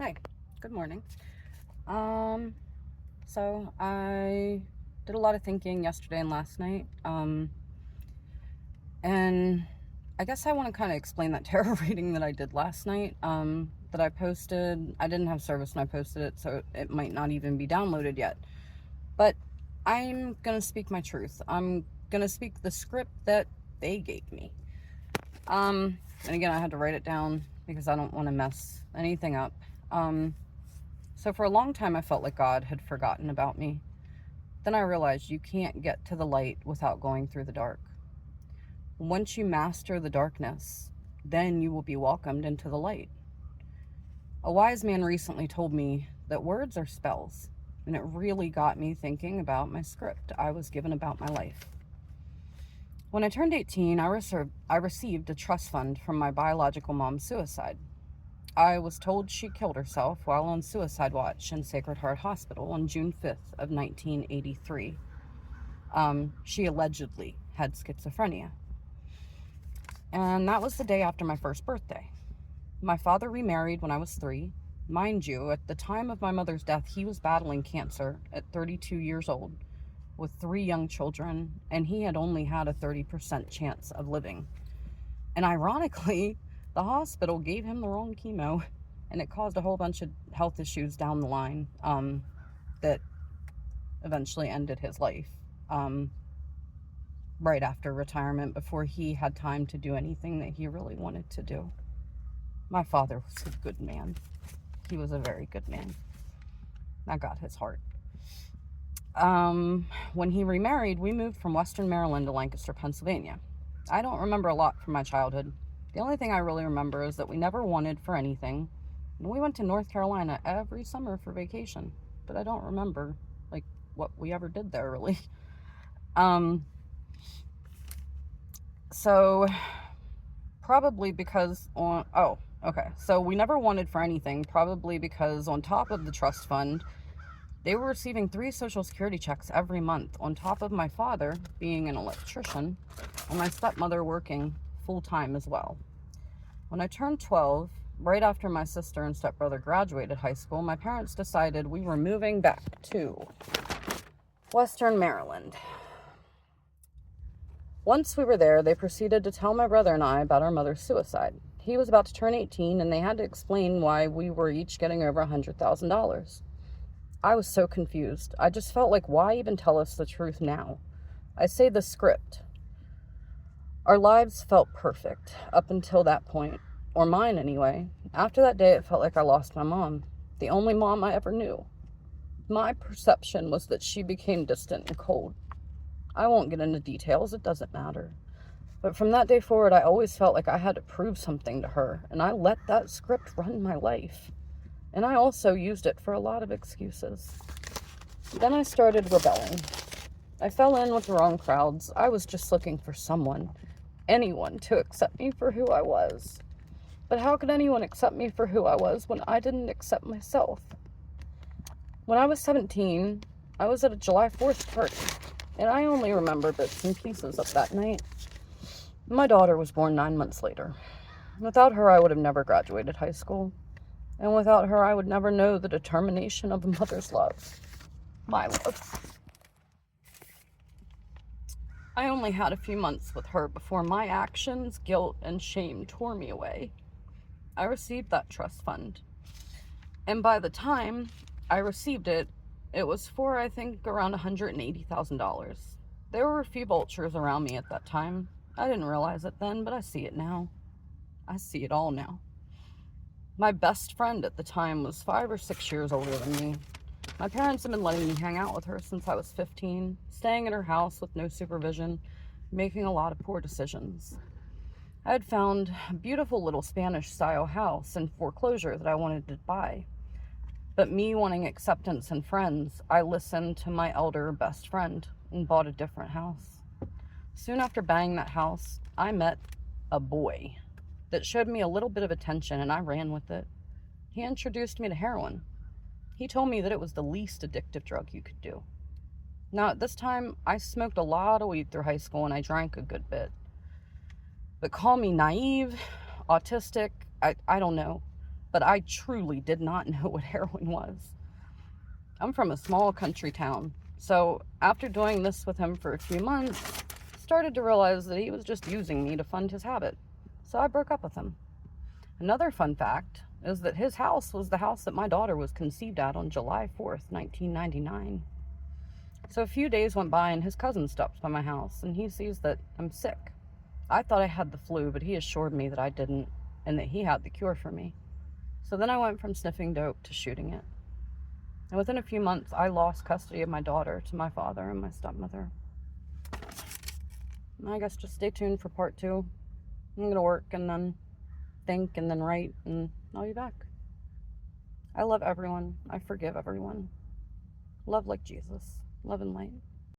Hi, good morning. Um, so I did a lot of thinking yesterday and last night. And I guess I want to kind of explain that tarot reading that I did last night. That I posted. I didn't have service when I posted it, so it might not even be downloaded yet. But I'm gonna speak my truth. I'm gonna speak the script that they gave me. And again, I had to write it down because I don't want to mess anything up. Um, So for a long time, I felt like God had forgotten about me. Then I realized you can't get to the light without going through the dark. Once you master the darkness, then you will be welcomed into the light. A wise man recently told me that words are spells, and it really got me thinking about my script I was given about my life. When I turned 18, I received a trust fund from my biological mom's suicide. I was told she killed herself while on suicide watch in Sacred Heart Hospital on June 5th of 1983. She allegedly had schizophrenia. And that was the day after my first birthday. My father remarried when I was 3. Mind you, at the time of my mother's death, he was battling cancer at 32 years old with 3 young children, and he had only had a 30% chance of living. And ironically, the hospital gave him the wrong chemo, and it caused a whole bunch of health issues down the line that eventually ended his life right after retirement, before he had time to do anything that he really wanted to do. My father was a good man. He was a very good man. I got his heart. When he remarried, we moved from Western Maryland to Lancaster, Pennsylvania. I don't remember a lot from my childhood. The only thing I really remember is that we never wanted for anything, and we went to North Carolina every summer for vacation. But I don't remember, like, what we ever did there, really. Um, so probably because so we never wanted for anything, probably because on top of the trust fund, they were receiving 3 social security checks every month, on top of my father being an electrician and my stepmother working full-time as well. When I turned 12, right after my sister and stepbrother graduated high school, my parents decided we were moving back to Western Maryland. Once we were there, they proceeded to tell my brother and I about our mother's suicide. He was about to turn 18, and they had to explain why we were each getting over $100,000. I was so confused. I just felt like, why even tell us the truth now? I say the script. Our lives felt perfect up until that point, or mine anyway. After that day, it felt like I lost my mom, the only mom I ever knew. My perception was that she became distant and cold. I won't get into details, it doesn't matter. But from that day forward, I always felt like I had to prove something to her, and I let that script run my life. And I also used it for a lot of excuses. Then I started rebelling. I fell in with the wrong crowds. I was just looking for someone, anyone, to accept me for who I was. But how could anyone accept me for who I was when I didn't accept myself? When I was 17, I was at a July 4th party, and I only remember bits and pieces of that night. My daughter was born 9 months later. Without her, I would have never graduated high school. And without her, I would never know the determination of a mother's love. My love. I only had a few months with her before my actions, guilt, and shame tore me away. I received that trust fund. And by the time I received it, it was for, I think, around $180,000. There were a few vultures around me at that time. I didn't realize it then, but I see it now. I see it all now. My best friend at the time was 5 or 6 years older than me. My parents had been letting me hang out with her since I was 15, staying at her house with no supervision, making a lot of poor decisions. I had found a beautiful little Spanish-style house in foreclosure that I wanted to buy. But me wanting acceptance and friends, I listened to my elder best friend and bought a different house. Soon after buying that house, I met a boy that showed me a little bit of attention, and I ran with it. He introduced me to heroin. He told me that it was the least addictive drug you could do. Now, at this time, I smoked a lot of weed through high school, and I drank a good bit. But call me naive, autistic, I don't know. but I truly did not know what heroin was. I'm from a small country town, so after doing this with him for a few months, started to realize that he was just using me to fund his habit. So I broke up with him. Another fun fact is that his house was the house that my daughter was conceived at on July 4th, 1999. So a few days went by and his cousin stops by my house and he sees that I'm sick. I thought I had the flu, but he assured me that I didn't and that he had the cure for me. So then I went from sniffing dope to shooting it. And within a few months, I lost custody of my daughter to my father and my stepmother. And I guess just stay tuned for part 2. I'm going to work and then think and then write, and I'll be back. I love everyone. I forgive everyone. Love like Jesus. Love and light.